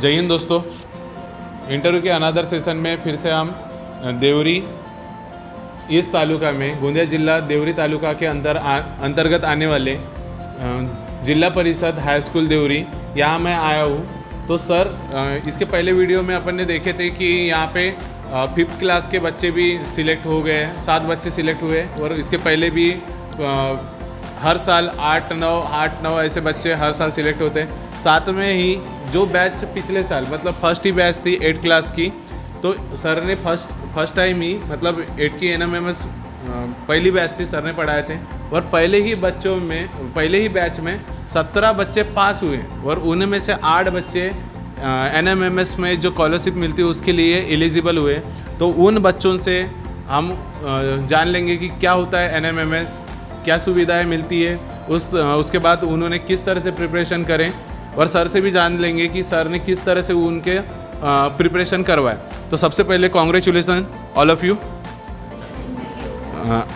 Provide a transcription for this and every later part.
जय हिंद दोस्तों, इंटरव्यू के अनादर सेशन में फिर से हम देवरी इस तालुका में गोंदिया जिला देवरी तालुका के अंतर्गत आने वाले जिला परिषद हाई स्कूल देवरी यहाँ मैं आया हूँ। तो सर इसके पहले वीडियो में अपन ने देखे थे कि यहाँ पे 5th क्लास के बच्चे भी सिलेक्ट हो गए, 7 बच्चे सिलेक्ट हुए और इसके पहले भी हर साल 8-9 ऐसे बच्चे हर साल सिलेक्ट होते हैं। साथ में ही जो बैच पिछले साल मतलब फर्स्ट ही बैच थी 8 क्लास की, तो सर ने फर्स्ट टाइम ही मतलब 8 की NMMS पहली बैच थी, सर ने पढ़ाए थे और पहले ही बैच में 17 बच्चे पास हुए और उनमें से 8 बच्चे NMMS में जो स्कॉलरशिप मिलती है उसके लिए एलिजिबल हुए। तो उन बच्चों से हम जान लेंगे कि क्या होता है NMMS, क्या सुविधाएं मिलती है, उसके बाद उन्होंने किस तरह से प्रिपरेशन करें और सर से भी जान लेंगे कि सर ने किस तरह से उनके प्रिपरेशन करवाए। तो सबसे पहले congratulation all of you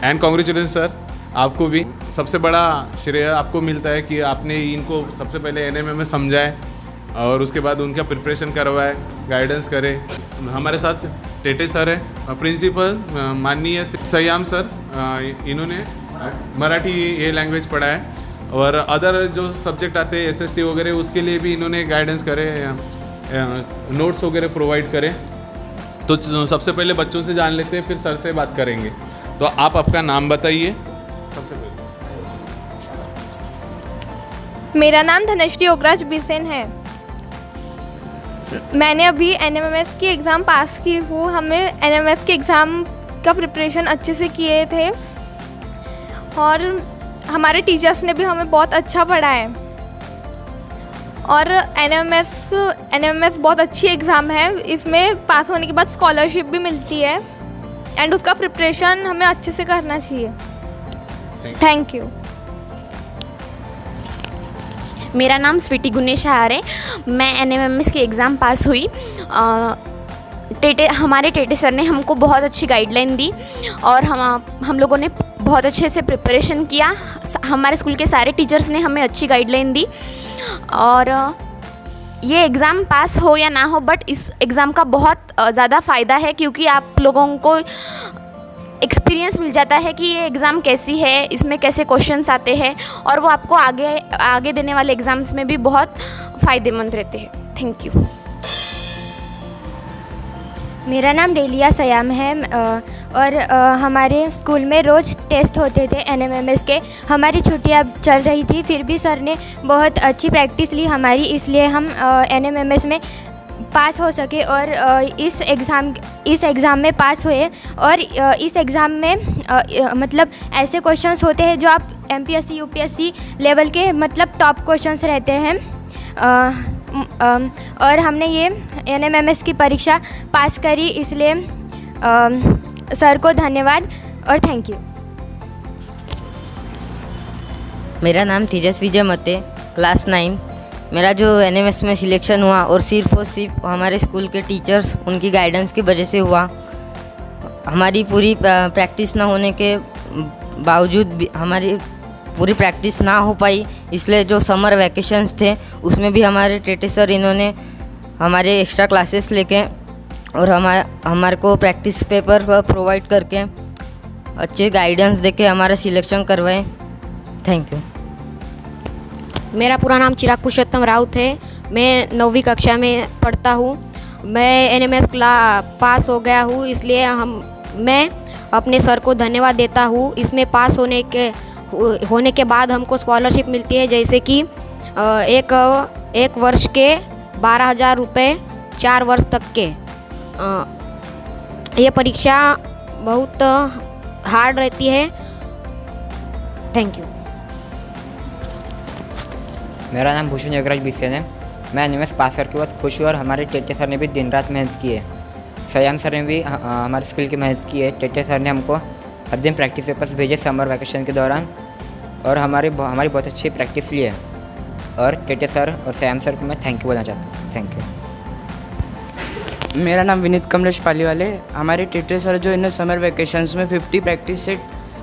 and congratulation sir, आपको भी सबसे बड़ा श्रेय आपको मिलता है कि आपने इनको सबसे पहले NMMS समझाए और उसके बाद उनका प्रिपरेशन करवाए, गाइडेंस करे। हमारे साथ टेटे सर है, प्रिंसिपल माननीय सयाम सर, इन्होंने मराठी ये लैंग्वेज पढ़ा है और अदर जो सब्जेक्ट आते हैं SST वगैरह उसके लिए भी इन्होंने गाइडेंस करे, नोट्स वगैरह प्रोवाइड करें। तो सबसे पहले बच्चों से जान लेते हैं, फिर सर से बात करेंगे। तो आप आपका नाम बताइए सबसे पहले। मेरा नाम धनश्री ओगराज बिसेन है। मैंने अभी NMMS की एग्ज़ाम पास की हूँ। हमें NMMS के एग्ज़ाम का प्रिपरेशन अच्छे से किए थे और हमारे टीचर्स ने भी हमें बहुत अच्छा पढ़ाया और NMMS बहुत अच्छी एग्ज़ाम है। इसमें पास होने के बाद स्कॉलरशिप भी मिलती है एंड उसका प्रिपरेशन हमें अच्छे से करना चाहिए। Thank you. मेरा नाम स्वीटी गुनेश हार है। मैं NMMS की एग्ज़ाम पास हुई। हमारे टेटे सर ने हमको बहुत अच्छी गाइडलाइन दी और हम लोगों ने बहुत अच्छे से प्रिपरेशन किया। हमारे स्कूल के सारे टीचर्स ने हमें अच्छी गाइडलाइन दी और ये एग्ज़ाम पास हो या ना हो बट इस एग्ज़ाम का बहुत ज़्यादा फ़ायदा है क्योंकि आप लोगों को एक्सपीरियंस मिल जाता है कि ये एग्ज़ाम कैसी है, इसमें कैसे क्वेश्चंस आते हैं और वो आपको आगे देने वाले एग्ज़ाम्स में भी बहुत फ़ायदेमंद रहते हैं। Thank you. मेरा नाम डेलिया सयाम है और हमारे स्कूल में रोज़ टेस्ट होते थे NMMS के। हमारी छुट्टियां चल रही थी फिर भी सर ने बहुत अच्छी प्रैक्टिस ली हमारी, इसलिए हम NMMS में पास हो सके और इस एग्ज़ाम में पास हुए। और इस एग्ज़ाम में मतलब ऐसे क्वेश्चंस होते हैं जो आप MPSC UPSC लेवल के मतलब टॉप क्वेश्चंस रहते हैं और हमने ये NMMS की परीक्षा पास करी, इसलिए सर को धन्यवाद और थैंक यू। मेरा नाम तेजस्वी मते, क्लास 9। मेरा जो NMMS में सिलेक्शन हुआ और सिर्फ हमारे स्कूल के टीचर्स उनकी गाइडेंस की वजह से हुआ। हमारी पूरी प्रैक्टिस ना होने के बावजूद भी हमारी पूरी प्रैक्टिस ना हो पाई, इसलिए जो समर वैकेशंस थे उसमें भी हमारे टेटे सर इन्होंने हमारे एक्स्ट्रा क्लासेस लेके और हमारे को प्रैक्टिस पेपर प्रोवाइड करके अच्छे गाइडेंस देके हमारा सिलेक्शन करवाए। Thank you. मेरा पूरा नाम चिराग पुरुषोत्तम राउत है। मैं 9वीं कक्षा में पढ़ता हूँ। मैं NMMS पास हो गया हूँ, इसलिए मैं अपने सर को धन्यवाद देता हूँ। इसमें पास होने के बाद हमको स्कॉलरशिप मिलती है, जैसे कि एक वर्ष के 12,000 रुपये 4 वर्ष तक के। ये परीक्षा बहुत हार्ड रहती है। Thank you. मेरा नाम भूषण योगराज बिसेन है। मैं NMMS पास करके बहुत खुश हूँ और हमारे टेटे सर ने भी दिन रात मेहनत की है। सयाम सर ने भी हमारे स्कूल की मेहनत की है। टेटे सर ने हमको हर दिन प्रैक्टिस पेपर्स भेजे समर वैकेशन के दौरान और हमारी बहुत अच्छी प्रैक्टिस ली है और टेटे सर और सयाम सर को मैं थैंक यू बोलना चाहता हूँ। Thank you. मेरा नाम विनीत कमलेश पालीवाले। हमारे टेटे सर जो इन समर वैकेशंस में 50 प्रैक्टिस सेट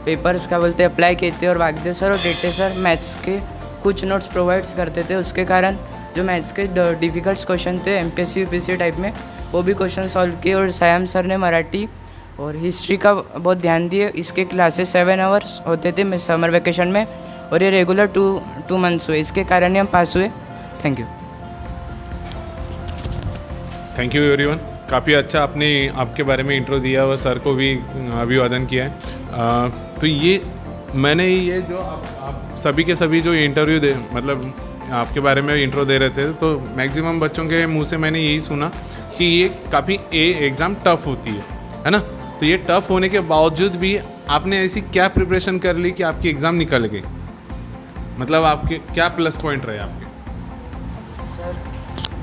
पेपर्स का बोलते अप्लाई किए थे और वागदेव सर और टेटे सर मैथ्स के कुछ नोट्स प्रोवाइड्स करते थे, उसके कारण जो मैथ्स के डिफ़िकल्ट क्वेश्चन थे MPSC UPSC टाइप में, वो भी क्वेश्चन सॉल्व किए। और सयाम सर ने मराठी और हिस्ट्री का बहुत ध्यान दिए। इसके क्लासेस 7 आवर्स होते थे समर वेकेशन में, और ये रेगुलर 2 मंथ्स हुए। इसके कारण ही हम पास हुए। Thank you. Thank you everyone. काफ़ी अच्छा आपने आपके बारे में इंट्रो दिया और सर को भी अभिवादन किया है। तो ये मैंने ये जो आप सभी के सभी जो इंटरव्यू दे मतलब आपके बारे में इंट्रो दे रहे थे, तो मैक्सिमम बच्चों के मुंह से मैंने यही सुना कि ये काफ़ी एग्ज़ाम टफ़ होती है ना। तो ये टफ़ होने के बावजूद भी आपने ऐसी क्या प्रिपरेशन कर ली कि आपकी एग्ज़ाम निकल गई? मतलब आपके क्या प्लस पॉइंट रहे आपके?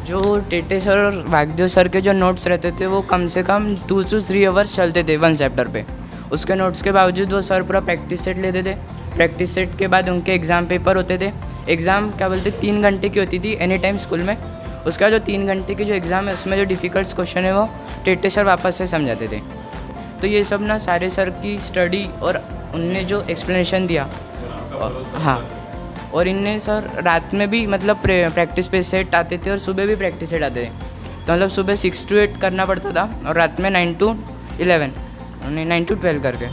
जो टेटे सर और वागदेव सर के जो नोट्स रहते थे वो कम से कम 2 to 3 आवर्स चलते थे 1 चैप्टर पे। उसके नोट्स के बावजूद वो सर पूरा प्रैक्टिस सेट लेते थे। प्रैक्टिस सेट के बाद उनके एग्ज़ाम पेपर होते थे। एग्ज़ाम क्या बोलते 3 घंटे की होती थी एनी टाइम स्कूल में। उसका जो 3 घंटे की जो एग्ज़ाम है उसमें जो डिफ़िकल्ट क्वेश्चन है वो टेटे सर वापस से समझाते थे। तो ये सब ना सारे सर की स्टडी और उनने जो एक्सप्लेनेशन दिया, हाँ, और इनने सर रात में भी मतलब प्रैक्टिस पे सेट आते थे और सुबह भी प्रैक्टिस सेट आते थे। तो मतलब सुबह 6 to 8 करना पड़ता था और रात में 9 to 11 9 to 12 करके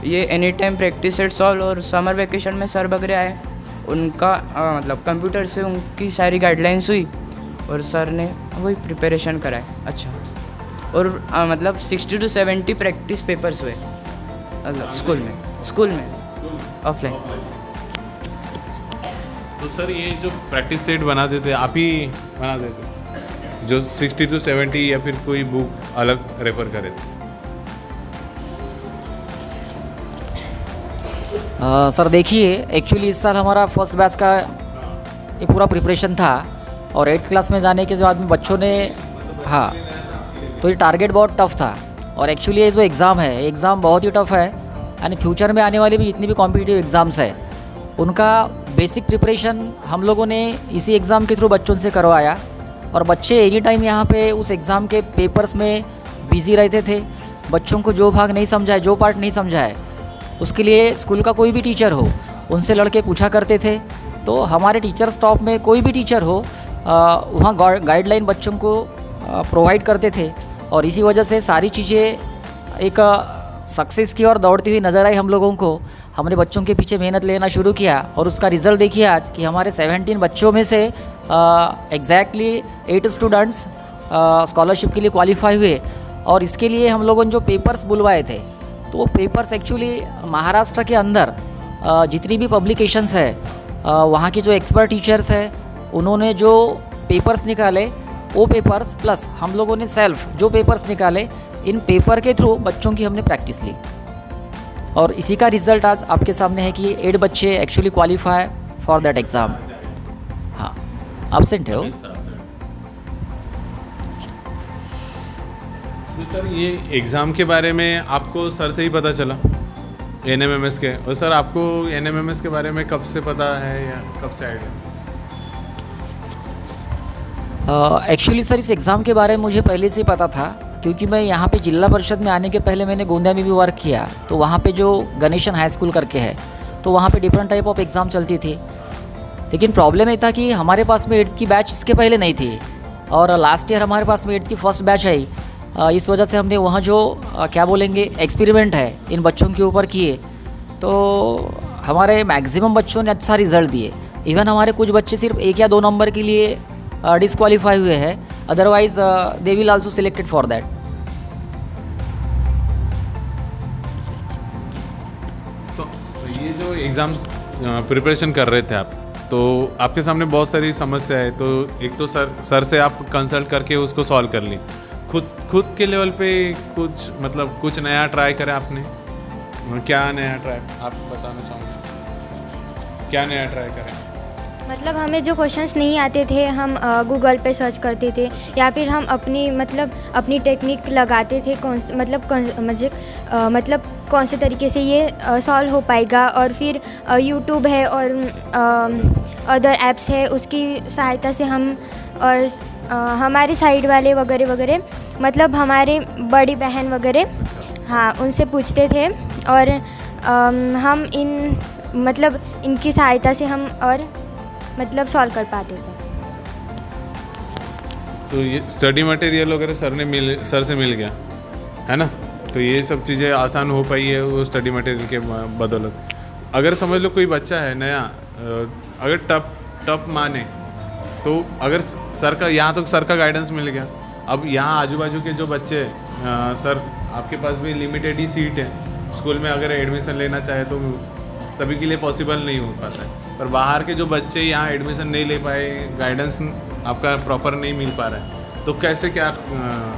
ये any time practice set solve. और समर वेकेशन में सर वगैरह आए, उनका मतलब कंप्यूटर से उनकी सारी गाइडलाइंस हुई और सर ने वही प्रिपरेशन कराए। अच्छा, और मतलब 60 to 70 प्रैक्टिस पेपर्स हुए मतलब स्कूल में ऑफलाइन। तो सर ये जो प्रैक्टिस सेट बनाते थे आप ही बनाते थे, जो 60 to 70 या फिर कोई बुक अलग रेफर करे थे? सर देखिए, एक्चुअली इस साल हमारा फर्स्ट बैच का ये पूरा प्रिपरेशन था और 8th क्लास में जाने के बाद में बच्चों ने, हाँ, तो ये टारगेट बहुत टफ था। और एक्चुअली ये जो एग्ज़ाम है, एग्ज़ाम बहुत ही टफ है। यानी फ्यूचर में आने वाली भी जितनी भी कॉम्पिटिटिव एग्ज़ाम्स है उनका बेसिक प्रिपरेशन हम लोगों ने इसी एग्ज़ाम के थ्रू बच्चों से करवाया। और बच्चे एनी टाइम यहाँ पे उस एग्ज़ाम के पेपर्स में बिज़ी रहते थे। बच्चों को जो भाग नहीं समझा है, जो पार्ट नहीं समझा है, उसके लिए स्कूल का कोई भी टीचर हो उनसे लड़के पूछा करते थे। तो हमारे टीचर स्टॉफ में कोई भी टीचर हो वहाँ गाइडलाइन बच्चों को प्रोवाइड करते थे। और इसी वजह से सारी चीज़ें एक सक्सेस की ओर दौड़ती हुई नज़र आई हम लोगों को। हमने बच्चों के पीछे मेहनत लेना शुरू किया और उसका रिज़ल्ट देखिए आज कि हमारे 17 बच्चों में से एग्जैक्टली 8 स्टूडेंट्स स्कॉलरशिप के लिए क्वालिफाई हुए। और इसके लिए हम लोगों ने जो पेपर्स बुलवाए थे, तो वो पेपर्स एक्चुअली महाराष्ट्र के अंदर जितनी भी पब्लिकेशंस है, वहाँ के जो एक्सपर्ट टीचर्स हैं, उन्होंने जो पेपर्स निकाले वो पेपर्स प्लस हम लोगों ने सेल्फ जो पेपर्स निकाले, इन पेपर के थ्रू बच्चों की हमने प्रैक्टिस ली। और इसी का रिज़ल्ट आज आपके सामने है कि 8 बच्चे actually qualify for that exam. हाँ, एब्सेंट है वो। तो सर ये एग्ज़ाम के बारे में आपको सर से ही पता चला NMMS के, और सर आपको NMMS के बारे में कब से पता है या कब से आइडिया? एक्चुअली सर इस एग्ज़ाम के बारे में मुझे पहले से ही पता था, क्योंकि मैं यहाँ पे जिला परिषद में आने के पहले मैंने गोंदिया में भी वर्क किया। तो वहाँ पे जो गणेशन हाई स्कूल करके है, तो वहाँ पे डिफरेंट टाइप ऑफ एग्ज़ाम चलती थी। लेकिन प्रॉब्लम ये था कि हमारे पास में 8th की बैच इसके पहले नहीं थी, और लास्ट ईयर हमारे पास में 8th की फर्स्ट बैच आई। इस वजह से हमने वहाँ जो क्या बोलेंगे एक्सपेरिमेंट है इन बच्चों के ऊपर किए, तो हमारे मैक्सिमम बच्चों ने अच्छा रिज़ल्ट दिए। इवन हमारे कुछ बच्चे सिर्फ 1 या 2 नंबर के लिए डिस्क्वालीफाई हुए हैं, otherwise they will also selected for that. तो ये जो एग्ज़ाम प्रिपरेशन कर रहे थे आप, तो आपके सामने बहुत सारी समस्या है। तो एक तो सर से आप कंसल्ट करके उसको सॉल्व कर ली। खुद के लेवल पे कुछ नया ट्राई करें आपने? क्या नया ट्राई आप बताना चाहोगे? क्या नया ट्राई करें? मतलब हमें जो क्वेश्चंस नहीं आते थे हम गूगल पे सर्च करते थे, या फिर हम अपनी टेक्निक लगाते थे कौन से तरीके से ये सॉल्व हो पाएगा। और फिर यूट्यूब है और अदर ऐप्स है, उसकी सहायता से हम और हमारे साइड वाले वगैरह मतलब हमारे बड़ी बहन वगैरह, हाँ, उनसे पूछते थे। और हम इनकी सहायता से हम और सॉल्व कर पाते थे। तो ये स्टडी मटेरियल वगैरह सर से मिल गया है ना, तो ये सब चीज़ें आसान हो पाई है वो स्टडी मटेरियल के बदौलत। अगर समझ लो कोई बच्चा है नया, अगर टप माने तो अगर सर का यहाँ तो सर का गाइडेंस मिल गया, अब यहाँ आजू बाजू के जो बच्चे सर आपके पास भी लिमिटेड ही सीट है स्कूल में, अगर एडमिशन लेना चाहे तो सभी के लिए पॉसिबल नहीं हो पाता है। पर बाहर के जो बच्चे यहाँ एडमिशन नहीं ले पाए, गाइडेंस आपका प्रॉपर नहीं मिल पा रहा है, तो कैसे क्या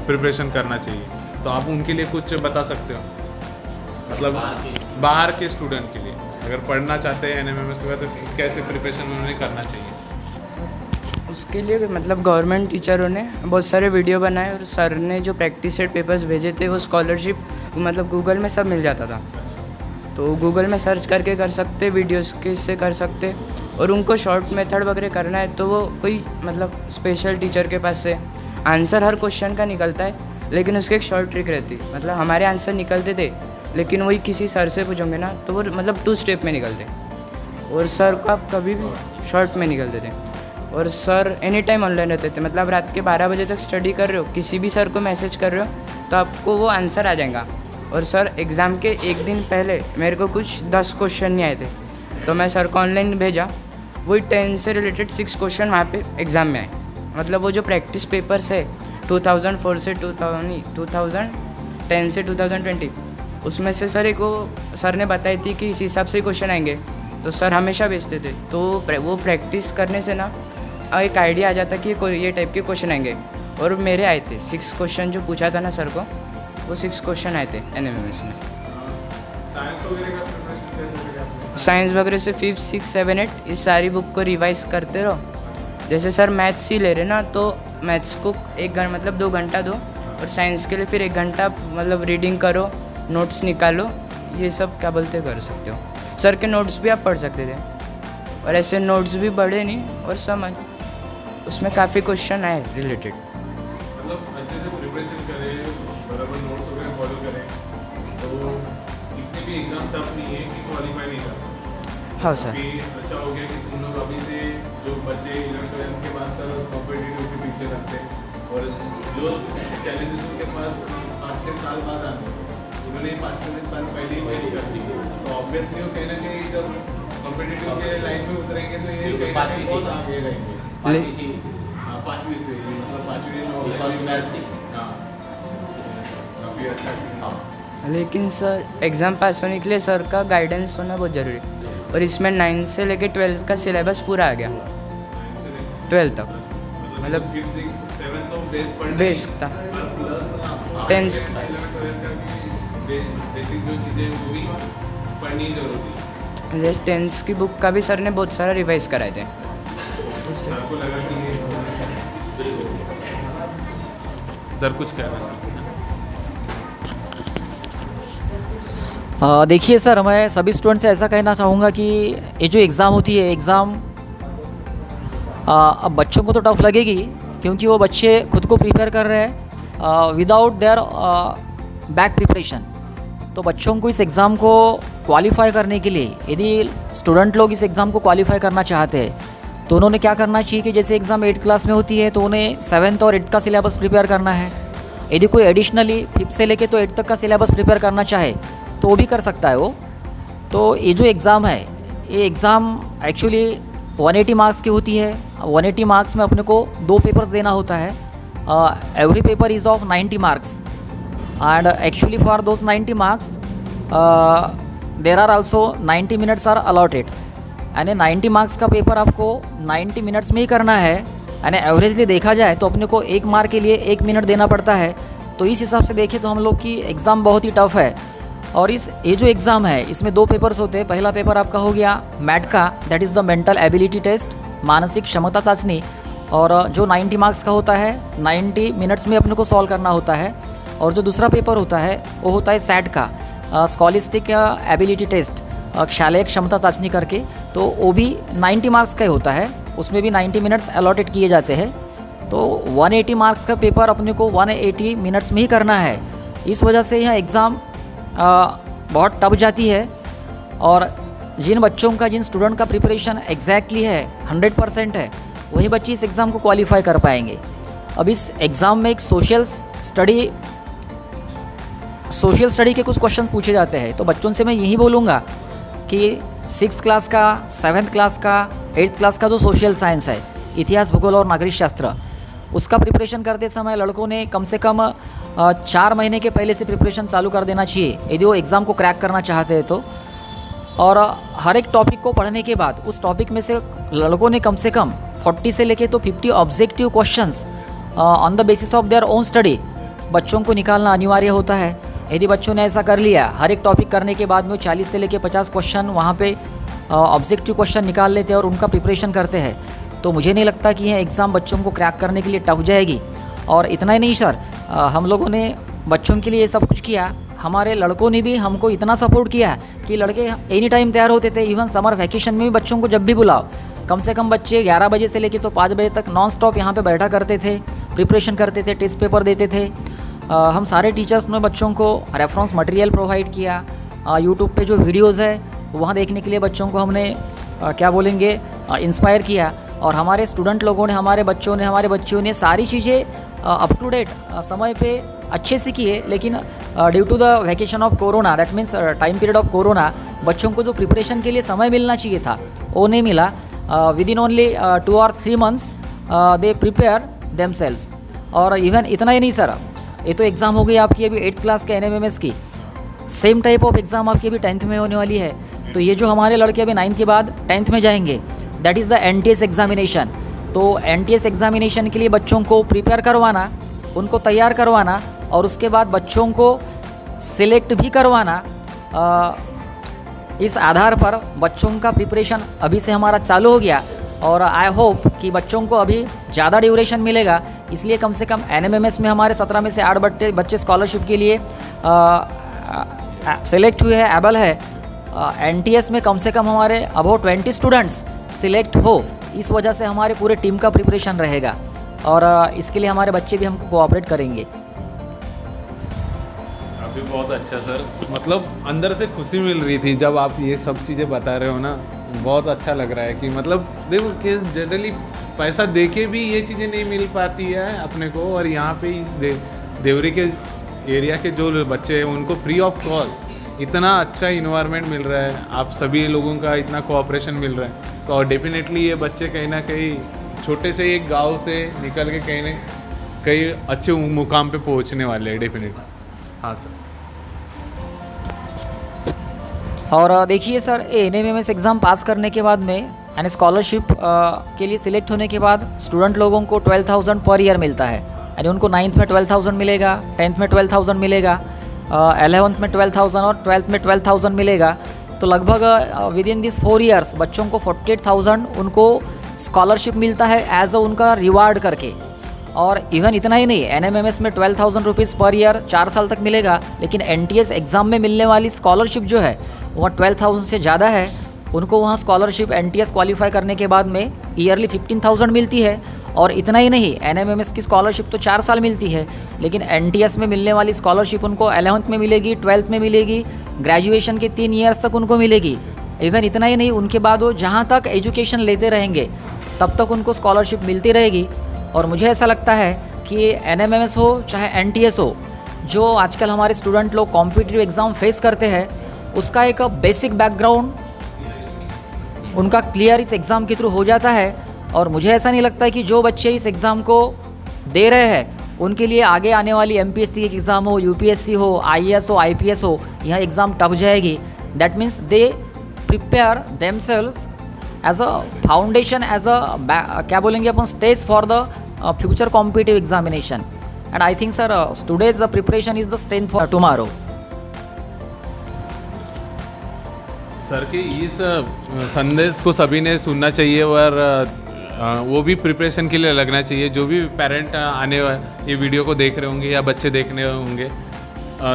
प्रिपरेशन करना चाहिए, तो आप उनके लिए कुछ बता सकते हो? मतलब बाहर के स्टूडेंट के लिए अगर पढ़ना चाहते हैं NMMS का तो कैसे प्रिपरेशन उन्हें करना चाहिए? उसके लिए मतलब गवर्नमेंट टीचरों ने बहुत सारे वीडियो बनाए और सर ने जो प्रैक्टिस सेट पेपर्स भेजे थे वो स्कॉलरशिप मतलब गूगल में सब मिल जाता था, तो गूगल में सर्च करके कर सकते, वीडियोस के इससे कर सकते। और उनको शॉर्ट मेथड वगैरह करना है तो वो कोई मतलब स्पेशल टीचर के पास से आंसर हर क्वेश्चन का निकलता है, लेकिन उसकी एक शॉर्ट ट्रिक रहती, मतलब हमारे आंसर निकलते थे लेकिन वही किसी सर से पूछोगे ना तो वो मतलब 2 स्टेप में निकलते, और सर को आप कभी भी शॉर्ट में निकलते थे। और सर एनी टाइम ऑनलाइन रहते थे, मतलब रात के 12 बजे तक स्टडी कर रहे हो, किसी भी सर को मैसेज कर रहे हो तो आपको वो आंसर आ जाएगा। और सर एग्ज़ाम के एक दिन पहले मेरे को कुछ 10 क्वेश्चन नहीं आए थे, तो मैं सर को ऑनलाइन भेजा, वही 10 से रिलेटेड 6 क्वेश्चन वहाँ पे एग्ज़ाम में आए। मतलब वो जो प्रैक्टिस पेपर्स है 2004 से 2010 से 2020, उसमें से सर एक वो सर ने बताई थी कि इस हिसाब से क्वेश्चन आएंगे, तो सर हमेशा भेजते थे, तो वो प्रैक्टिस करने से ना एक आइडिया आ जाता कि ये टाइप के क्वेश्चन आएंगे। और मेरे आए थे 6 क्वेश्चन जो पूछा था ना सर को, वो 6 क्वेश्चन आए थे NMMS में। साइंस वगैरह का प्रिपरेशन कैसे करें आपने? साइंस वगैरह से 5, 6, 7, 8 इस सारी बुक को रिवाइज करते रहो। जैसे सर मैथ्स ही ले रहे ना, तो मैथ्स को 1 घंटा मतलब 2 घंटा दो, और साइंस के लिए फिर 1 घंटा मतलब रीडिंग करो, नोट्स निकालो, ये सब क्या बोलते कर सकते हो। सर के नोट्स भी आप पढ़ सकते थे, और ऐसे नोट्स भी बढ़े नहीं और समझ उसमें काफ़ी क्वेश्चन आए रिलेटेड। मतलब अच्छे से प्रिपरेशन करें, बराबर नोट्स वगैरह फॉलो करें, तो इतने भी एग्ज़ाम टफ नहीं है कि क्वालिफाई नहीं करता। हाँ सर, अभी अच्छा हो गया कि तुम लोग अभी से जो बच्चे 11th के बाद सर कॉम्पिटिटिव के पीछे रखते हैं, और जो चैलेंजेस उनके पास 5-6 साल बाद आते हैं, उन्होंने 5 से 6 साल पहले ही फेस कर दी, तो ऑब्वियसली वो कहीं ना कहीं जब कॉम्पिटिटिव के लाइन में उतरेंगे तो ये कहीं ना कहीं बहुत आगे रहेंगे। 5वीं से मतलब 5वीं काफ़ी अच्छा। लेकिन सर एग्ज़ाम पास होने के लिए सर का गाइडेंस होना बहुत ज़रूरी है, और इसमें 9 से लेकर 12 का सिलेबस पूरा आ गया, 12 तक मतलब 7 तो बेस था, 10 बेसिक जो चीज़ें वो भी पढ़नी जरूरी है। 10 की बुक का भी सर ने बहुत सारा रिवाइज कराए थे। सर को लगा कि ये सर कुछ कहना चाहते हैं? देखिए सर, मैं सभी स्टूडेंट से ऐसा कहना चाहूँगा कि ये जो एग्ज़ाम होती है, एग्ज़ाम अब बच्चों को तो टफ लगेगी, क्योंकि वो बच्चे खुद को प्रिपेयर कर रहे हैं विदाउट देयर बैक प्रिपरेशन। तो बच्चों को इस एग्ज़ाम को क्वालिफाई करने के लिए, यदि स्टूडेंट लोग इस एग्ज़ाम को क्वालिफाई करना चाहते हैं, तो उन्होंने क्या करना चाहिए कि जैसे एग्ज़ाम 8th क्लास में होती है तो उन्हें 7th और 8th का सिलेबस प्रिपेयर करना है। यदि कोई एडिशनली 5th से लेके तो 8th तक का सिलेबस प्रिपेयर करना चाहे तो वो भी कर सकता है वो। तो ये जो एग्ज़ाम है, ये एग्ज़ाम एक्चुअली 180 मार्क्स की होती है। 180 मार्क्स में अपने को 2 पेपर्स देना होता है। Every paper is of 90 marks, and actually for those 90 marks there are also 90 minutes are allotted. यानी 90 मार्क्स का पेपर आपको 90 मिनट्स में ही करना है। यानी एवरेजली देखा जाए तो अपने को 1 मार्क के लिए 1 मिनट देना पड़ता है। तो इस हिसाब से देखें तो हम लोग की एग्ज़ाम बहुत ही टफ़ है। और ये जो एग्ज़ाम है इसमें 2 पेपर्स होते हैं। पहला पेपर आपका हो गया मैट का, that is the mental ability test, मानसिक क्षमता चाचनी, और जो 90 मार्क्स का होता है 90 मिनट्स में अपने को सॉल्व करना होता है। और जो दूसरा पेपर होता है वो होता है सैट का, स्कॉलिस्टिक एबिलिटी टेस्ट, शालेय क्षमता चाचनी करके, तो वो भी 90 मार्क्स का ही होता है। उसमें भी 90 मिनट्स अलॉटेड किए जाते हैं। तो 180 मार्क्स का पेपर अपने को 180 मिनट्स में ही करना है। इस वजह से यह एग्ज़ाम बहुत टफ जाती है। और जिन बच्चों का, जिन स्टूडेंट का प्रिपरेशन एग्जैक्टली है 100% है, वही बच्चे इस एग्ज़ाम को क्वालिफाई कर पाएंगे। अब इस एग्ज़ाम में एक सोशल स्टडी के कुछ क्वेश्चन पूछे जाते हैं। तो बच्चों से मैं यही बोलूँगा कि 6th क्लास का, 7th क्लास का, 8th क्लास का जो सोशल साइंस है, इतिहास, भूगोल और नागरिक शास्त्र, उसका प्रिपरेशन करते समय लड़कों ने कम से कम 4 महीने के पहले से प्रिपरेशन चालू कर देना चाहिए यदि वो एग्ज़ाम को क्रैक करना चाहते हैं तो। और हर एक टॉपिक को पढ़ने के बाद उस टॉपिक में से लड़कों ने कम से कम 40 से लेके तो 50 objective questions on the basis of their own study बच्चों को निकालना अनिवार्य होता है। यदि बच्चों ने ऐसा कर लिया, हर एक टॉपिक करने के बाद में वो 40 से लेके 50 क्वेश्चन वहाँ पे ऑब्जेक्टिव क्वेश्चन निकाल लेते हैं और उनका प्रिपरेशन करते हैं, तो मुझे नहीं लगता कि यह एग्ज़ाम बच्चों को क्रैक करने के लिए टफ जाएगी। और इतना ही नहीं सर, हम लोगों ने बच्चों के लिए ये सब कुछ किया, हमारे लड़कों ने भी हमको इतना सपोर्ट किया कि लड़के एनी टाइम तैयार होते थे। इवन समर वैकेशन में भी बच्चों को जब भी बुलाओ, कम से कम बच्चे 11 बजे से लेके तो 5 बजे तक नॉन स्टॉप यहाँ पे बैठा करते थे, प्रिपरेशन करते थे, टेस्ट पेपर देते थे। हम सारे टीचर्स ने बच्चों को रेफरेंस मटेरियल प्रोवाइड किया। यूट्यूब पे जो वीडियोज़ है वहाँ देखने के लिए बच्चों को हमने क्या बोलेंगे इंस्पायर किया। और हमारे स्टूडेंट लोगों ने, हमारे बच्चों ने सारी चीज़ें अप टू डेट समय पे अच्छे से किए। लेकिन due to the vacation of corona, that means time period of corona, बच्चों को जो प्रिपरेशन के लिए समय मिलना चाहिए था वो नहीं मिला। With in only 2 or 3 months they prepare themselves. और इवन इतना ही नहीं सर, ये तो एग्ज़ाम हो गई आपकी अभी 8th क्लास के NMMS की, सेम टाइप ऑफ एग्ज़ाम आपकी अभी 10th में होने वाली है। तो ये जो हमारे लड़के अभी 9th के बाद 10th में जाएंगे, that is the NTS examination. तो NTS एग्ज़ामिनेशन के लिए बच्चों को प्रिपेयर करवाना, उनको तैयार करवाना और उसके बाद बच्चों को सिलेक्ट भी करवाना, इस आधार पर बच्चों का प्रिपरेशन अभी से हमारा चालू हो गया। और आई होप कि बच्चों को अभी ज़्यादा ड्यूरेशन मिलेगा, इसलिए कम से कम NMMS में हमारे 17 में से 8 बच्चे स्कॉलरशिप के लिए सेलेक्ट हुए हैं, एबल है। NTS में कम से कम हमारे अबाउट 20 स्टूडेंट्स सिलेक्ट हो, इस वजह से हमारे पूरे टीम का प्रिपरेशन रहेगा और इसके लिए हमारे बच्चे भी हमको कोऑपरेट करेंगे। अभी बहुत अच्छा सर, मतलब अंदर से खुशी मिल रही थी जब आप ये सब चीज़ें बता रहे हो ना, बहुत अच्छा लग रहा है कि मतलब देखो कि जनरली पैसा देके भी ये चीज़ें नहीं मिल पाती है अपने को, और यहाँ पे इस देवरी के एरिया के जो बच्चे हैं उनको फ्री ऑफ कॉस्ट इतना अच्छा इन्वायरमेंट मिल रहा है, आप सभी लोगों का इतना कोऑपरेशन मिल रहा है, तो और डेफिनेटली ये बच्चे कहीं ना कहीं छोटे से एक गांव से निकल के कहीं ना कहीं अच्छे मुकाम पे पहुंचने वाले हैं डेफिनेटली। हाँ सर। और देखिए सर, NMMS एग्ज़ाम पास करने के बाद में यानी स्कॉलरशिप के लिए सिलेक्ट होने के बाद स्टूडेंट लोगों को 12,000 पर ईयर मिलता है। यानी उनको 9th में 12,000 मिलेगा, 10th में 12,000 मिलेगा, 11th में 12,000 और 12th में 12,000 मिलेगा। तो लगभग विद इन दिस 4 years बच्चों को 48,000 उनको स्कॉलरशिप मिलता है एज अ उनका रिवार्ड करके। और इवन इतना ही नहीं, NMMS में 12,000 रुपीज़ पर ईयर 4 साल तक मिलेगा, लेकिन NTS एग्ज़ाम में मिलने वाली स्कॉलरशिप जो है वह 12,000 से ज़्यादा है। उनको वहाँ स्कॉलरशिप NTS क्वालिफाई करने के बाद में ईयरली 15,000 मिलती है। और इतना ही नहीं, NMMS की स्कॉलरशिप तो 4 साल मिलती है, लेकिन NTS में मिलने वाली स्कॉलरशिप उनको 11th में मिलेगी, 12th में मिलेगी, ग्रेजुएशन के 3 years तक उनको मिलेगी। इवन इतना ही नहीं, उनके बाद वो जहाँ तक एजुकेशन लेते रहेंगे तब तक उनको स्कॉलरशिप मिलती रहेगी। और मुझे ऐसा लगता है कि NMMS हो चाहे NTS हो, जो आजकल हमारे स्टूडेंट लोग कॉम्पिटिटिव एग्ज़ाम फेस करते हैं, उसका एक बेसिक बैकग्राउंड उनका क्लियर इस एग्ज़ाम के थ्रू हो जाता है। और मुझे ऐसा नहीं लगता कि जो बच्चे इस एग्ज़ाम को दे रहे हैं उनके लिए आगे आने वाली MPSC एग्ज़ाम हो, UPSC हो, IAS हो, IPS हो, यह एग्ज़ाम टफ जाएगी। That means they prepare themselves as a foundation, as a क्या बोलेंगे अपन, stage for the future competitive examination. And I think sir today's the preparation is the strength for tomorrow. Sir के इस संदेश को सभी ने सुनना चाहिए और वो भी प्रिपरेशन के लिए लगना चाहिए। जो भी पेरेंट आने ये वीडियो को देख रहे होंगे या बच्चे देखने होंगे,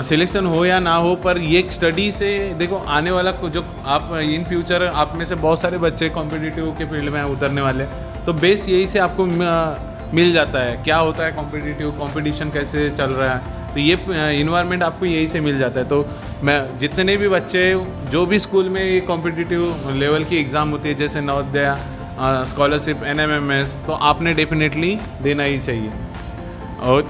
सिलेक्शन हो या ना हो, पर ये स्टडी से देखो आने वाला जो आप इन फ्यूचर आप में से बहुत सारे बच्चे कॉम्पिटिटिव के फील्ड में उतरने वाले, तो बेस यही से आपको मिल जाता है क्या होता है कॉम्पिटिटिव, कंपटीशन कैसे चल रहा है, तो ये इन्वायरमेंट आपको यही से मिल जाता है। तो मैं जितने भी बच्चे जो भी स्कूल में ये कॉम्पिटिटिव लेवल की एग्ज़ाम होती है जैसे नवोदय, स्कॉलरशिप, NMMS, तो आपने डेफिनेटली देना ही चाहिए। और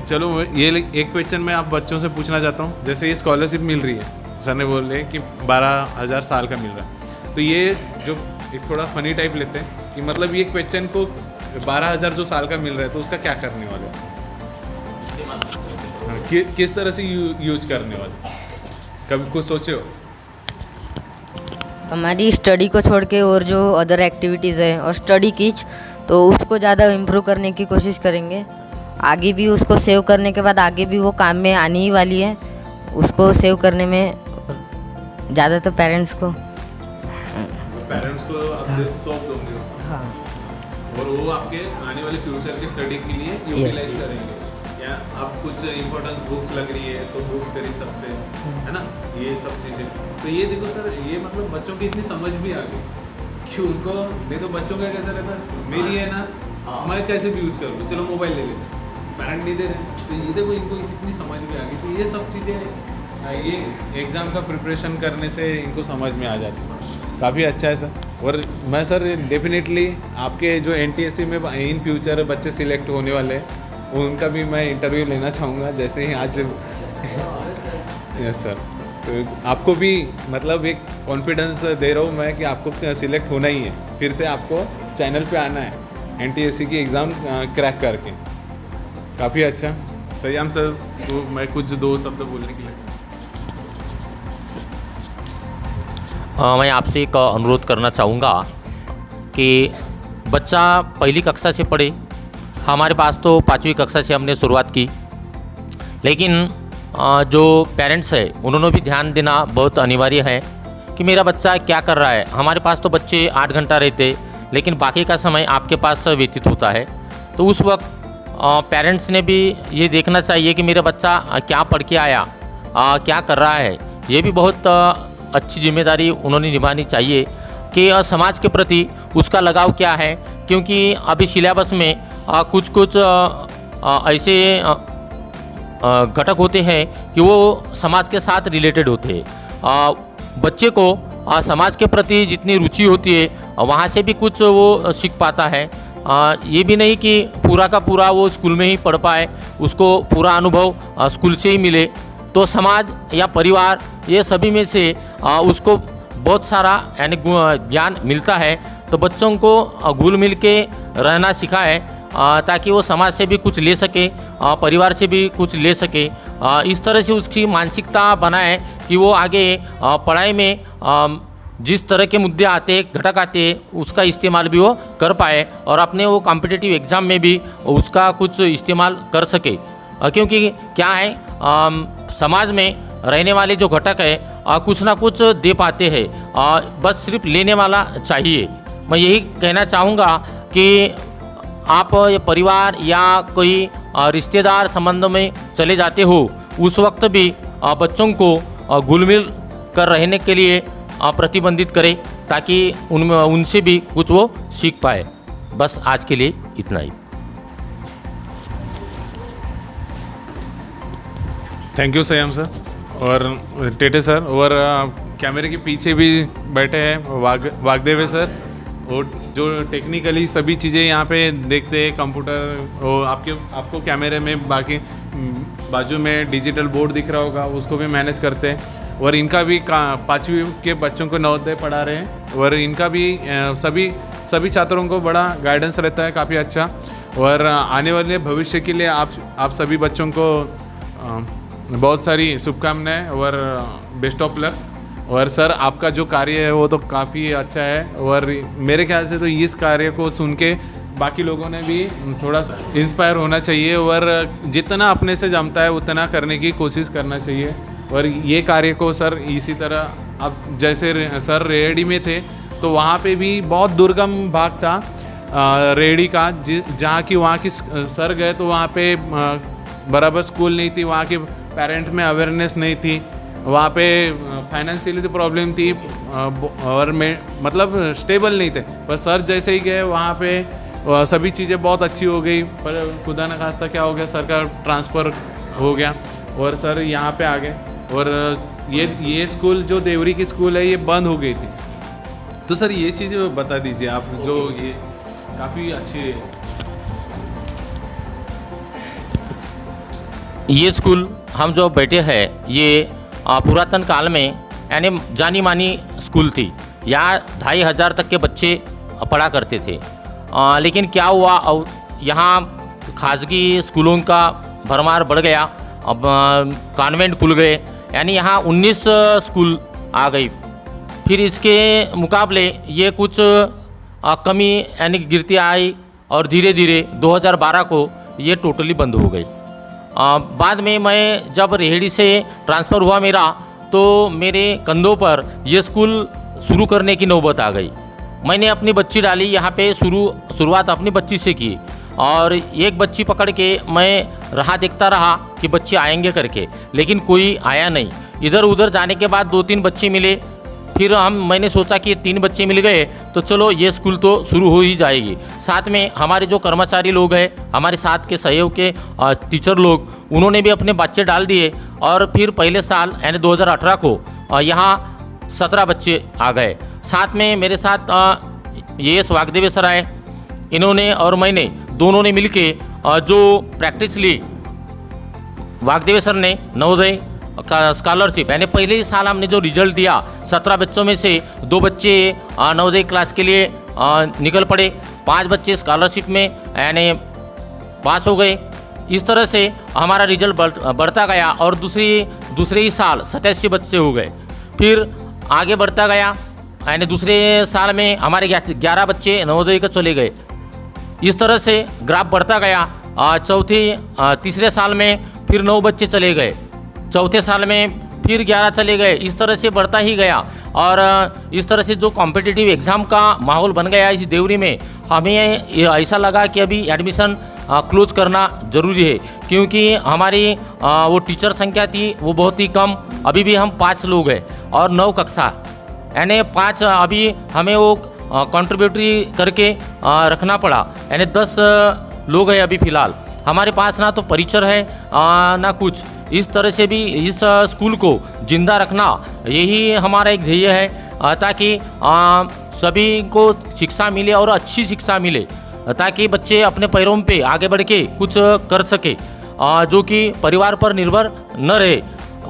चलो ये एक क्वेश्चन मैं आप बच्चों से पूछना चाहता हूँ। जैसे ये स्कॉलरशिप मिल रही है, सर ने बोले कि 12,000 साल का मिल रहा है, तो ये जो एक थोड़ा फनी टाइप लेते हैं कि मतलब ये क्वेश्चन को 12,000 जो साल का मिल रहा है तो उसका क्या करने वाले हैं? किस तरह से यूज करने वाले, कभी कुछ सोचे हो? हमारी स्टडी को छोड़ के और जो अदर एक्टिविटीज़ है और स्टडी कीच, तो उसको ज़्यादा इम्प्रूव करने की कोशिश करेंगे। आगे भी उसको सेव करने के बाद आगे भी वो काम में आने ही वाली है, उसको सेव करने में ज़्यादातर पेरेंट्स को आप सौंप दोगे उसको। हाँ। और वो आपके आने वाले फ्यूचर के स्टडी के लिए यूटिलाइज करेंगे। या आप कुछ इम्पोर्टेंट बुक्स लग रही है तो बुक्स खरीद सकते हैं, है ना, ये सब चीज़ें। तो ये देखो सर, ये मतलब बच्चों की इतनी समझ भी आ गई कि उनको नहीं तो बच्चों का कैसा रहता है, मेरी है ना, मैं कैसे भी यूज करूँ, चलो मोबाइल ले लेते, पेरेंट नहीं दे रहे, तो ये देखो इनको इतनी समझ में आ गई। तो ये सब चीज़ें ये एग्ज़ाम का प्रिपरेशन करने से इनको समझ में आ जाती है। काफ़ी अच्छा है सर। और मैं सर डेफिनेटली आपके जो NTSC में इन फ्यूचर बच्चे सिलेक्ट होने वाले हैं उनका भी मैं इंटरव्यू लेना चाहूँगा, जैसे ही आज यस सर। तो आपको भी मतलब एक कॉन्फिडेंस दे रहा हूँ मैं कि आपको सिलेक्ट होना ही है, फिर से आपको चैनल पे आना है NTSC की एग्ज़ाम क्रैक करके। काफ़ी अच्छा सयाम सर, तो मैं कुछ दो शब्द बोलने के लिए मैं आपसे एक अनुरोध करना चाहूँगा कि बच्चा पहली कक्षा से पढ़े। हमारे पास तो 5वीं कक्षा से हमने शुरुआत की, लेकिन जो पेरेंट्स है उन्होंने भी ध्यान देना बहुत अनिवार्य है कि मेरा बच्चा क्या कर रहा है। हमारे पास तो बच्चे 8 घंटा रहते, लेकिन बाकी का समय आपके पास व्यतीत होता है। तो उस वक्त पेरेंट्स ने भी ये देखना चाहिए कि मेरा बच्चा क्या पढ़ के आया, क्या कर रहा है। ये भी बहुत अच्छी जिम्मेदारी उन्होंने निभानी चाहिए कि समाज के प्रति उसका लगाव क्या है, क्योंकि अभी सिलेबस में कुछ ऐसे घटक होते हैं कि वो समाज के साथ रिलेटेड होते हैं। बच्चे को समाज के प्रति जितनी रुचि होती है वहाँ से भी कुछ वो सीख पाता है। ये भी नहीं कि पूरा का पूरा वो स्कूल में ही पढ़ पाए, उसको पूरा अनुभव स्कूल से ही मिले। तो समाज या परिवार ये सभी में से उसको बहुत सारा यानी ज्ञान मिलता है। तो बच्चों को घुल मिल के रहना सिखाए ताकि वो समाज से भी कुछ ले सके, परिवार से भी कुछ ले सके। इस तरह से उसकी मानसिकता बनाए कि वो आगे पढ़ाई में जिस तरह के मुद्दे आते हैं, घटक आते हैं, उसका इस्तेमाल भी वो कर पाए और अपने वो कॉम्पिटिटिव एग्ज़ाम में भी उसका कुछ इस्तेमाल कर सके। क्योंकि क्या है, समाज में रहने वाले जो घटक है कुछ ना कुछ दे पाते हैं, बस सिर्फ लेने वाला चाहिए। मैं यही कहना चाहूँगा कि आप परिवार या कोई रिश्तेदार संबंध में चले जाते हो, उस वक्त भी बच्चों को घुल मिल कर रहने के लिए प्रतिबंधित करें ताकि उनसे भी कुछ वो सीख पाए। बस आज के लिए इतना ही। थैंक यू सयाम सर और टेटे सर। और कैमरे के पीछे भी बैठे हैं वागदेव सर, और जो टेक्निकली सभी चीज़ें यहाँ पे देखते हैं, कंप्यूटर और आपको कैमरे में बाकी बाजू में डिजिटल बोर्ड दिख रहा होगा, उसको भी मैनेज करते हैं। और इनका भी 5वीं के बच्चों को नवोदय पढ़ा रहे हैं और इनका भी सभी छात्रों को बड़ा गाइडेंस रहता है, काफ़ी अच्छा। और आने वाले भविष्य के लिए आप सभी बच्चों को बहुत सारी शुभकामनाएं और बेस्ट ऑफ लक। और सर आपका जो कार्य है वो तो काफ़ी अच्छा है, और मेरे ख्याल से तो इस कार्य को सुन के बाकी लोगों ने भी थोड़ा सा इंस्पायर होना चाहिए और जितना अपने से जमता है उतना करने की कोशिश करना चाहिए। और ये कार्य को सर इसी तरह अब जैसे सर रेहड़ी में थे तो वहाँ पे भी बहुत दुर्गम भाग था रेहड़ी का, जहाँ की वहाँ की सर गए तो वहाँ पे बराबर स्कूल नहीं थी, वहाँ के पेरेंट में अवेयरनेस नहीं थी, वहाँ पे फाइनेंशियली तो प्रॉब्लम थी और मतलब स्टेबल नहीं थे। पर सर जैसे ही गए वहाँ पे सभी चीज़ें बहुत अच्छी हो गई। पर खुदा न खास्ता क्या हो गया, सर का ट्रांसफ़र हो गया और सर यहाँ पे आ गए। और ये स्कूल जो देवरी की स्कूल है ये बंद हो गई थी। तो सर ये चीज़ बता दीजिए आप, जो ये काफ़ी अच्छी है। ये स्कूल हम जो बैठे हैं ये पुरातन काल में यानी जानी मानी स्कूल थी। यहाँ 2500 तक के बच्चे पढ़ा करते थे। लेकिन क्या हुआ, अब यहाँ खाजगी स्कूलों का भरमार बढ़ गया। अब कॉन्वेंट खुल गए, यानी यहाँ 19 स्कूल आ गई। फिर इसके मुकाबले ये कुछ कमी यानी गिरती आई और धीरे धीरे 2012 को ये टोटली बंद हो गई। बाद में मैं जब रेहड़ी से ट्रांसफ़र हुआ मेरा, तो मेरे कंधों पर ये स्कूल शुरू करने की नौबत आ गई। मैंने अपनी बच्ची डाली यहाँ पे, शुरुआत अपनी बच्ची से की और एक बच्ची पकड़ के मैं राह देखता रहा कि बच्चे आएंगे करके, लेकिन कोई आया नहीं। इधर उधर जाने के बाद 2-3 बच्चे मिले। फिर मैंने सोचा कि 3 बच्चे मिल गए तो चलो ये स्कूल तो शुरू हो ही जाएगी। साथ में हमारे जो कर्मचारी लोग हैं, हमारे साथ के सहयोग के टीचर लोग, उन्होंने भी अपने बच्चे डाल दिए और फिर पहले साल यानी 2018 को यहाँ 17 बच्चे आ गए। साथ में मेरे साथ ये वागदेवी सर आए, इन्होंने और मैंने दोनों ने मिलके जो प्रैक्टिस ली। वागदेवी सर ने नवोदय का स्कॉलरशिप यानी पहले ही साल हमने जो रिजल्ट दिया, 17 बच्चों में से 2 बच्चे नवोदय क्लास के लिए निकल पड़े, 5 बच्चे स्कॉलरशिप में यानी पास हो गए। इस तरह से हमारा रिजल्ट बढ़ता गया और दूसरे ही साल 87 बच्चे हो गए। फिर आगे बढ़ता गया, यानी दूसरे साल में हमारे 11 बच्चे नवोदय के चले गए। इस तरह से ग्राफ बढ़ता गया। तीसरे साल में फिर 9 बच्चे चले गए, चौथे साल में फिर 11 चले गए। इस तरह से बढ़ता ही गया और इस तरह से जो कॉम्पिटिटिव एग्ज़ाम का माहौल बन गया इस देवरी में, हमें ऐसा लगा कि अभी एडमिशन क्लोज करना ज़रूरी है, क्योंकि हमारी वो टीचर संख्या थी वो बहुत ही कम। अभी भी हम 5 लोग हैं और 9 कक्षा, यानी 5 अभी हमें वो कंट्रीब्यूटरी करके रखना पड़ा, यानी 10 लोग हैं अभी फ़िलहाल हमारे पास। ना तो परिचर है ना कुछ। इस तरह से भी इस स्कूल को जिंदा रखना यही हमारा एक ध्येय है, ताकि सभी को शिक्षा मिले और अच्छी शिक्षा मिले, ताकि बच्चे अपने पैरों पे आगे बढ़ के कुछ कर सके, जो कि परिवार पर निर्भर न रहे,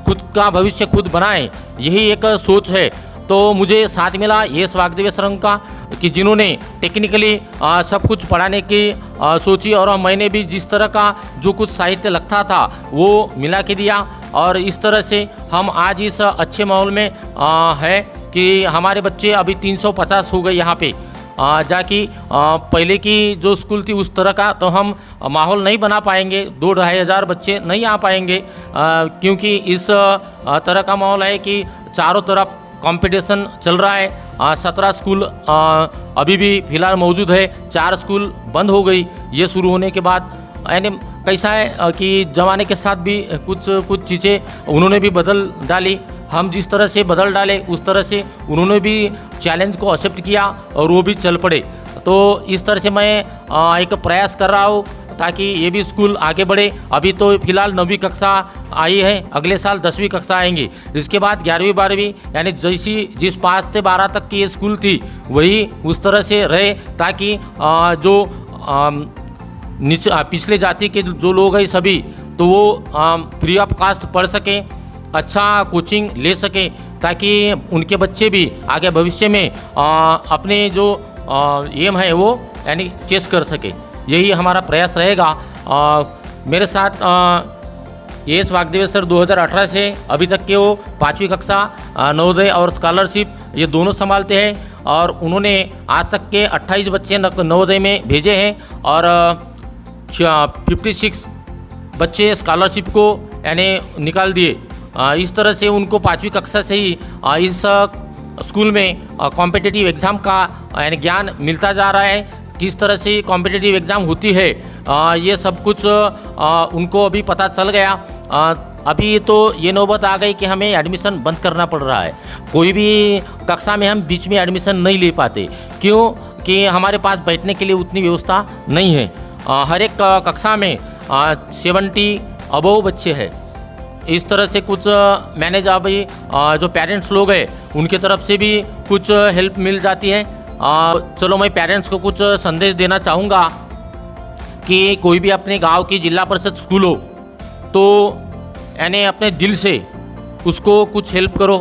खुद का भविष्य खुद बनाए। यही एक सोच है। तो मुझे साथ मिला ये वागदेवी सर का कि जिन्होंने टेक्निकली सब कुछ पढ़ाने की सोची, और मैंने भी जिस तरह का जो कुछ साहित्य लगता था वो मिला के दिया। और इस तरह से हम आज इस अच्छे माहौल में है कि हमारे बच्चे अभी 350 हो गए यहाँ पे। जाकि पहले की जो स्कूल थी उस तरह का तो हम माहौल नहीं बना पाएंगे, 2-2.5 हज़ार बच्चे नहीं आ पाएंगे, क्योंकि इस तरह का माहौल है कि चारों तरफ कंपटीशन चल रहा है। 17 स्कूल अभी भी फ़िलहाल मौजूद है, 4 स्कूल बंद हो गई ये शुरू होने के बाद। यानी कैसा है कि ज़माने के साथ भी कुछ चीज़ें उन्होंने भी बदल डाली। हम जिस तरह से बदल डाले उस तरह से उन्होंने भी चैलेंज को एक्सेप्ट किया और वो भी चल पड़े। तो इस तरह से मैं एक प्रयास कर रहा हूँ ताकि ये भी स्कूल आगे बढ़े। अभी तो फिलहाल 9वीं कक्षा आई है, अगले साल 10वीं कक्षा आएंगी, इसके बाद 11वीं 12वीं, यानी जिस 5 से 12 तक की ये स्कूल थी वही उस तरह से रहे, ताकि जो पिछले जाति के जो लोग हैं सभी, तो वो फ्री ऑफ कास्ट पढ़ सकें, अच्छा कोचिंग ले सकें, ताकि उनके बच्चे भी आगे भविष्य में अपने जो एम है वो यानी चेस कर सके। यही हमारा प्रयास रहेगा। मेरे साथ एस वागदेवी सर 2018 से अभी तक के वो 5वीं कक्षा नवोदय और स्कॉलरशिप ये दोनों संभालते हैं, और उन्होंने आज तक के 28 बच्चे नवोदय में भेजे हैं और 56 बच्चे स्कॉलरशिप को यानी निकाल दिए। इस तरह से उनको 5वीं कक्षा से ही इस स्कूल में कॉम्पिटिटिव एग्ज़ाम का यानी ज्ञान मिलता जा रहा है, किस तरह से कॉम्पिटिटिव एग्ज़ाम होती है ये सब कुछ उनको अभी पता चल गया। अभी तो ये नौबत आ गई कि हमें एडमिशन बंद करना पड़ रहा है। कोई भी कक्षा में हम बीच में एडमिशन नहीं ले पाते, क्यों कि हमारे पास बैठने के लिए उतनी व्यवस्था नहीं है। हर एक कक्षा में 70 अबव बच्चे हैं। इस तरह से कुछ मैनेज अभी जो पेरेंट्स लोग हैं उनके तरफ से भी कुछ हेल्प मिल जाती है। चलो मैं पेरेंट्स को कुछ संदेश देना चाहूँगा कि कोई भी अपने गांव की जिला परिषद स्कूल हो तो यानी अपने दिल से उसको कुछ हेल्प करो,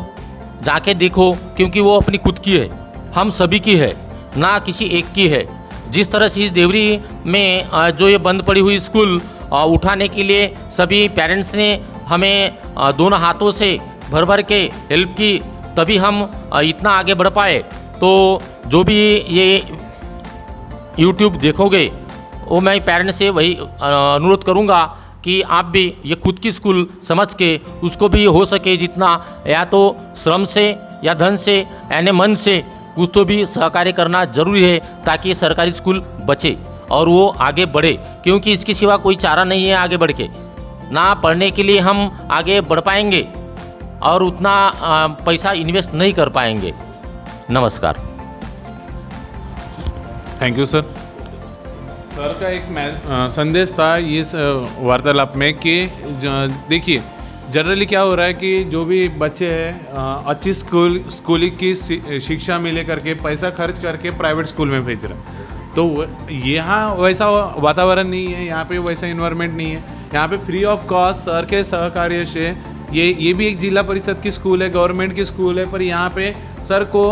जाके देखो, क्योंकि वो अपनी खुद की है, हम सभी की है, ना किसी एक की है। जिस तरह से इस देवरी में जो ये बंद पड़ी हुई स्कूल उठाने के लिए सभी पेरेंट्स ने हमें दोनों हाथों से भर भर के हेल्प की, तभी हम इतना आगे बढ़ पाए। तो जो भी ये YouTube देखोगे, वो मैं पेरेंट्स से वही अनुरोध करूँगा कि आप भी ये खुद की स्कूल समझ के उसको भी हो सके जितना, या तो श्रम से या धन से यानी मन से उसको भी सहकार्य करना जरूरी है, ताकि सरकारी स्कूल बचे और वो आगे बढ़े, क्योंकि इसके सिवा कोई चारा नहीं है आगे बढ़ के। ना पढ़ने के लिए हम आगे बढ़ पाएंगे और उतना पैसा इन्वेस्ट नहीं कर पाएंगे। नमस्कार। Thank you sir. सर का एक संदेश था इस वार्तालाप में कि देखिए जनरली क्या हो रहा है कि जो भी बच्चे हैं अच्छी स्कूली की शिक्षा मिले करके पैसा खर्च करके प्राइवेट स्कूल में भेज रहे हैं। तो यहाँ वैसा वातावरण नहीं है, यहाँ पे वैसा इन्वायरमेंट नहीं है। यहाँ पे फ्री ऑफ कॉस्ट सर के सहकार्य से ये भी एक जिला परिषद की स्कूल है, गवर्नमेंट की स्कूल है, पर यहाँ पे सर को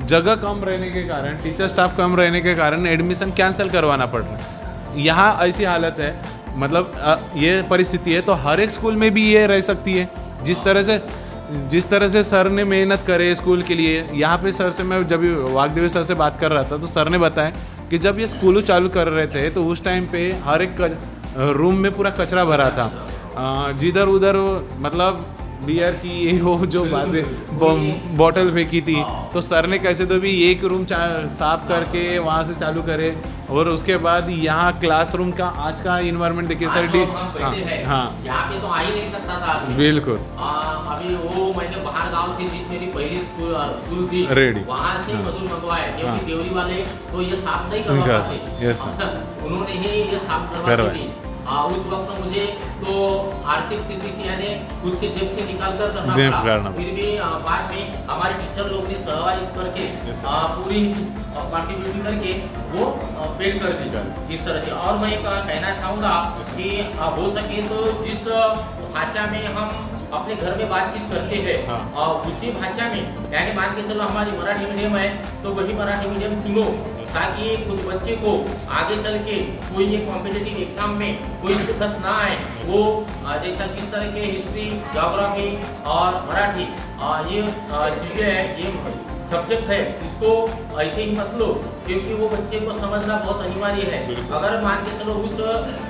जगह कम रहने के कारण, टीचर स्टाफ कम रहने के कारण एडमिशन कैंसिल करवाना पड़ रहा है। यहाँ ऐसी हालत है, मतलब ये परिस्थिति है, तो हर एक स्कूल में भी ये रह सकती है। जिस तरह से सर ने मेहनत करे स्कूल के लिए, यहाँ पे सर से मैं जब वाग्देवी सर से बात कर रहा था तो सर ने बताया कि जब ये स्कूल चालू कर रहे थे तो उस टाइम पे हर एक रूम में पूरा कचरा भरा था, जिधर उधर मतलब बियर की ये वो जो बातें बॉटल फेंकी थी, तो सर ने कैसे तो भी एक रूम साफ करके वहाँ से चालू करे। और उसके बाद यहाँ क्लासरूम का आज का इन्वायरमेंट देखिए सर। हाँ यहाँ पे तो आ ही नहीं सकता था बिल्कुल। अभी वो मैंने बाहर गांव से जिस मेरी पहली स्कूल थी रेडी वहाँ से मधुर मंगवाया, क्योंकि देवरी वाले तो ये साफ नहीं करवा पाते, उन्होंने ही ये साफ करवा दी। उस वक्त मुझे तो आर्थिक स्थिति से यानी खुद के जेब से निकाल कर करना पड़ा, फिर भी बाद में हमारे टीचर लोग ने सहभागी करके पूरी कॉन्ट्रीब्यूट करके वो पेड कर दी इस तरह से। और मैं कहना चाहूँगा कि हो सके तो जिस भाषा में हम अपने घर में बातचीत करते हैं उसी भाषा में, यानी मान के चलो हमारी मराठी मीडियम है तो वही मराठी मीडियम सुनो, ताकि कुछ बच्चे को आगे चल के कोई ये कॉम्पिटिटिव एग्जाम में कोई दिक्कत ना आए। वो जैसा जिस तरह के हिस्ट्री, ज्योग्राफी और मराठी ये चीज़ें हैं, ये सब्जेक्ट है, इसको ऐसे ही मत लो, क्योंकि वो बच्चे को समझना बहुत अनिवार्य है। अगर मान के चलो उस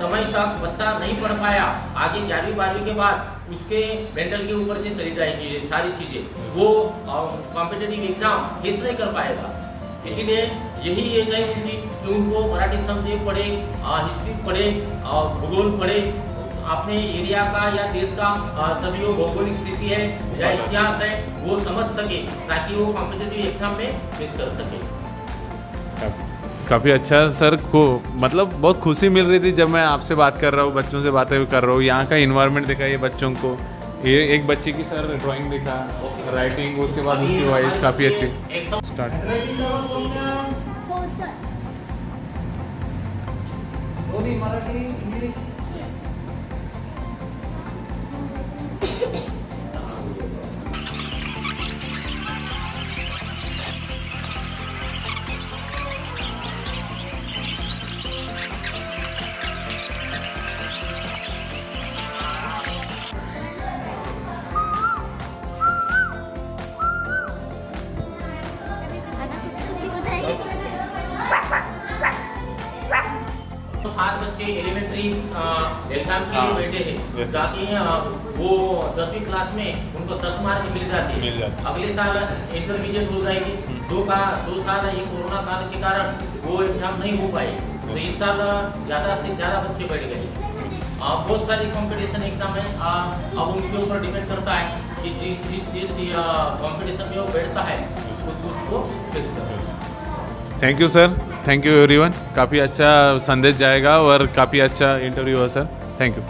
समय तक बच्चा नहीं पढ़ पाया, आगे 11वीं 12वीं के बाद उसके मेंटल के ऊपर से चली जाएंगी ये सारी चीज़ें, वो कॉम्पिटिटिव एग्जाम फेस नहीं कर पाएगा। इसीलिए यही एज है उनकी कि उनको मराठी सब्जेक्ट पढ़े, हिस्ट्री पढ़े, भूगोल पढ़े, अपने एरिया का या देश का सभी वो भौगोलिक स्थिति है या इतिहास है वो समझ सके, ताकि वो कॉम्पिटिटिव एग्जाम में फेस कर सके। काफ़ी अच्छा सर को, मतलब बहुत खुशी मिल रही थी जब मैं आपसे बात कर रहा हूँ, बच्चों से बातें कर रहा हूँ। यहाँ का इन्वायरमेंट देखा ये बच्चों को, ये एक बच्चे की सर ड्राइंग देखा, राइटिंग, उसके बाद उसकी वॉइस काफ़ी अच्छी। स्टार्ट एलिमेंट्री एग्जाम के लिए बैठे हैं, ताकि वो 10वीं क्लास में उनको 10 मार्क मिल जाते हैं। अगले साल इंटरमीडिएट हो जाएगी, 2 साल ये कोरोना काल के कारण वो एग्जाम नहीं हो पाए, तो इस साल ज़्यादा से ज़्यादा बच्चे बैठ गए। बहुत सारी कंपटीशन एग्जाम है, अब उनके ऊपर डिपेंड करता है कि जिस कंपटीशन में वो बैठता है उसको फेस करना। Thank you sir, thank you everyone. काफ़ी अच्छा संदेश जाएगा और काफ़ी अच्छा इंटरव्यू हुआ सर, थैंक यू।